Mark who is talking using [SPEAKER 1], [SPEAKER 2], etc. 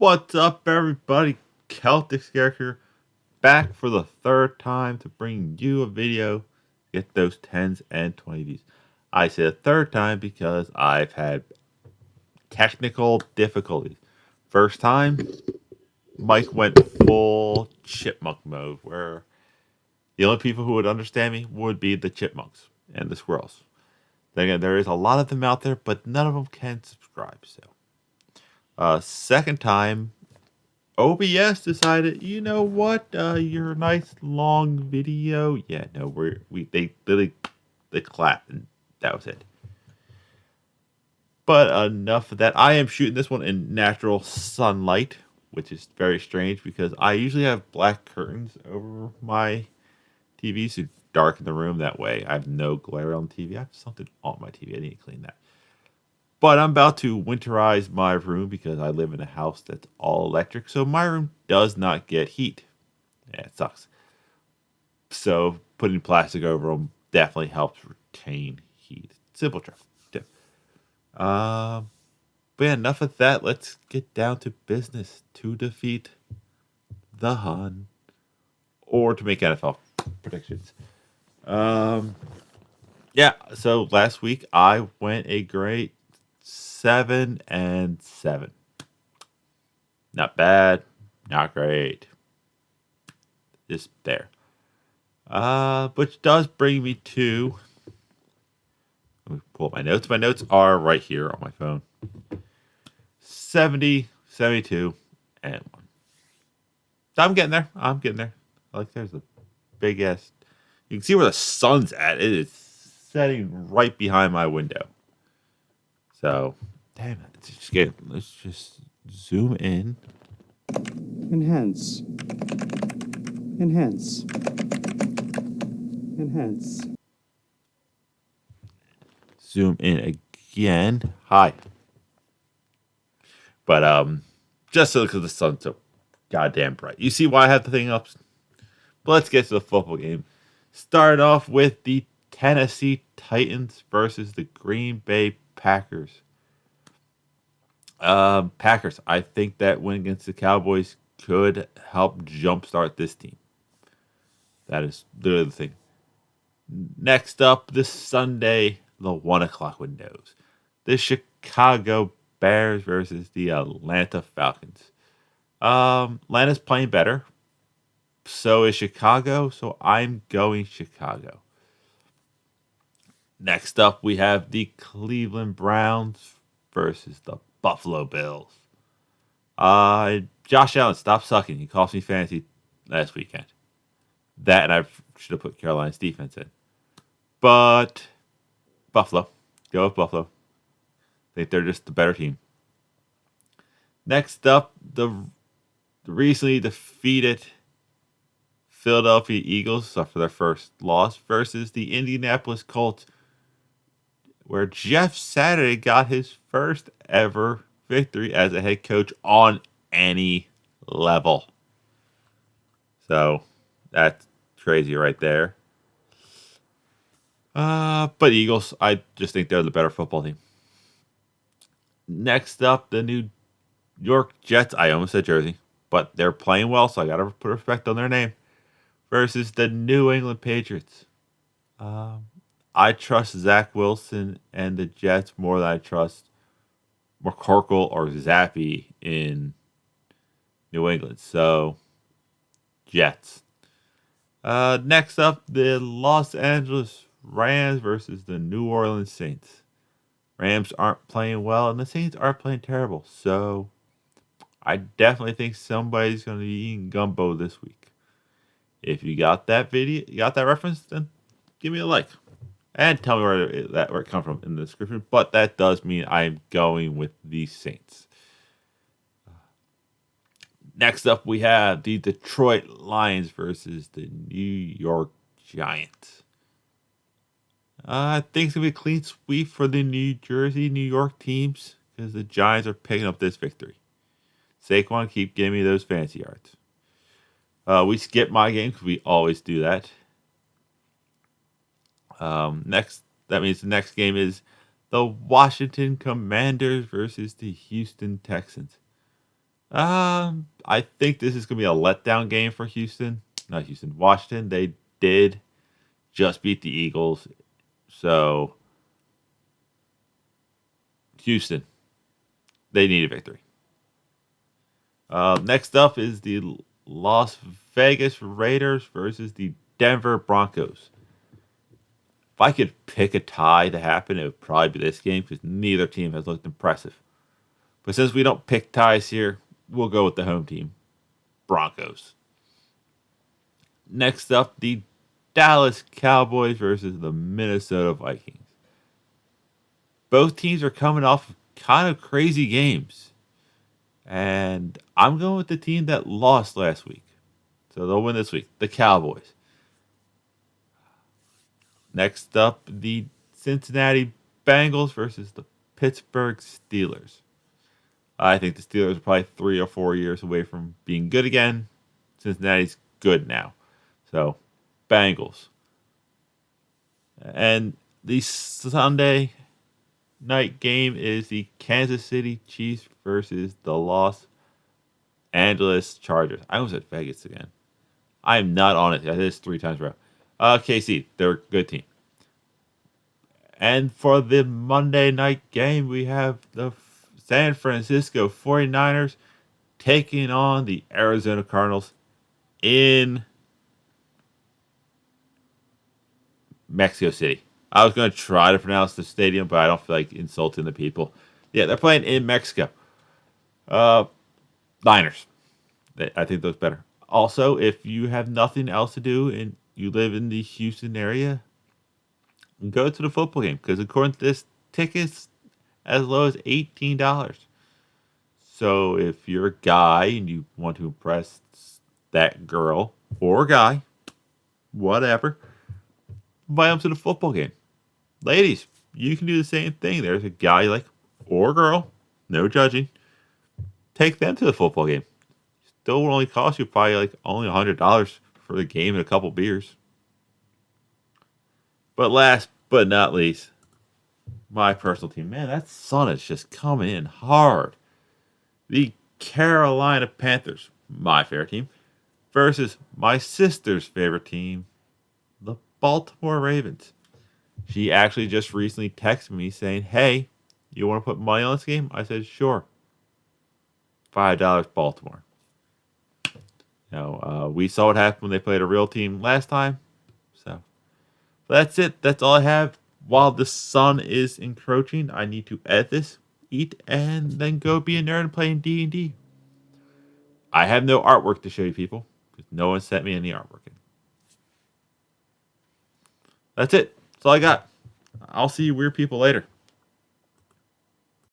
[SPEAKER 1] What's up, everybody? Celtic Character back for the third time to bring you a video. Get those 10s and 20 views. I say a third time because I've had technical difficulties. First time, Mike went full chipmunk mode, where the only people who would understand me would be the chipmunks and the squirrels. Then again, there is a lot of them out there, but none of them can subscribe. Second time, OBS decided, you know what, your nice long video. Yeah, no, they literally they clapped and that was it. But enough of that. I am shooting this one in natural sunlight, which is very strange because I usually have black curtains over my TV to darken the room. That way, I have no glare on the TV. I have something on my TV. I need to clean that. But I'm about to winterize my room because I live in a house that's all electric, so my room does not get heat. Yeah, it sucks. So putting plastic over them definitely helps retain heat. Simple tip. Um, but yeah, enough of that. Let's get down to business to defeat the Hun or to make NFL predictions. Um, yeah. So last week I went a great 7-7. Not bad, not great. Just there. Which does bring me to. Let me pull up my notes. My notes are right here on my phone. 70, 72, and 1. So I'm getting there. I'm getting there. Like, there's a big ass. You can see where the sun's at. It is setting right behind my window. So, damn it. Let's just zoom in.
[SPEAKER 2] Enhance. Enhance. Enhance.
[SPEAKER 1] Zoom in again. Hi. But just so because the sun's so goddamn bright. You see why I have the thing up? But let's get to the football game. Start off with the Tennessee Titans versus the Green Bay Packers. Packers. I think that win against the Cowboys could help jumpstart this team. That is literally the thing. Next up, this Sunday, the 1 o'clock windows. The Chicago Bears versus the Atlanta Falcons. Atlanta's playing better. So is Chicago. So I'm going Chicago. Next up, we have the Cleveland Browns versus the Buffalo Bills. Josh Allen, stop sucking. He cost me fantasy last weekend. That and I should have put Carolina's defense in. But Buffalo. Go with Buffalo. I think they're just the better team. Next up, the recently defeated Philadelphia Eagles suffer their first loss versus the Indianapolis Colts, where Jeff Saturday got his first ever victory as a head coach on any level. So that's crazy right there. But Eagles, I just think they're the better football team. Next up, the New York Jets. I almost said Jersey, but they're playing well, so I gotta put respect on their name. Versus the New England Patriots. I trust Zach Wilson and the Jets more than I trust McCorkle or Zappy in New England. So, Jets. Next up, the Los Angeles Rams versus the New Orleans Saints. Rams aren't playing well, and the Saints aren't playing terrible. So, I definitely think somebody's going to be eating gumbo this week. If you got that video, you got that reference, then give me a like. And tell me where it comes from in the description. But that does mean I'm going with the Saints. Next up, we have the Detroit Lions versus the New York Giants. I think it's going to be a clean sweep for the New Jersey, New York teams because the Giants are picking up this victory. Saquon, keep giving me those fancy yards. We skip my game because we always do that. That means the next game is the Washington Commanders versus the Houston Texans. I think this is going to be a letdown game for Houston. Not Houston, Washington. They did just beat the Eagles. So, Houston, they need a victory. Next up is the Las Vegas Raiders versus the Denver Broncos. If I could pick a tie to happen, it would probably be this game because neither team has looked impressive. But since we don't pick ties here, we'll go with the home team, Broncos. Next up, the Dallas Cowboys versus the Minnesota Vikings. Both teams are coming off kind of crazy games. And I'm going with the team that lost last week. So they'll win this week, the Cowboys. Next up, the Cincinnati Bengals versus the Pittsburgh Steelers. I think the Steelers are probably 3 or 4 years away from being good again. Cincinnati's good now. So, Bengals. And the Sunday night game is the Kansas City Chiefs versus the Los Angeles Chargers. I almost said Vegas again. I am not on it. I did this 3 times in a row. KC, they're a good team. And for the Monday night game, we have the San Francisco 49ers taking on the Arizona Cardinals in Mexico City. I was going to try to pronounce the stadium, but I don't feel like insulting the people. Yeah, they're playing in Mexico. Niners. I think those better. Also, if you have nothing else to do and you live in the Houston area, go to the football game because according to this, tickets as low as $18. So if you're a guy and you want to impress that girl or guy, whatever, invite them to the football game. Ladies, you can do the same thing. There's a guy you like or girl, no judging. Take them to the football game. Still will only cost you probably like only $100 for the game and a couple beers. But last but not least, my personal team. Man, that sun is just coming in hard. The Carolina Panthers, my favorite team, versus my sister's favorite team, the Baltimore Ravens. She actually just recently texted me saying, "Hey, you want to put money on this game?" I said, "Sure." $5 Baltimore. We saw what happened when they played a real team last time. So that's it. That's all I have. While the sun is encroaching, I need to edit this, eat, and then go be a nerd and play in D&D. I have no artwork to show you people because no one sent me any artwork in. That's it. That's all I got. I'll see you weird people later.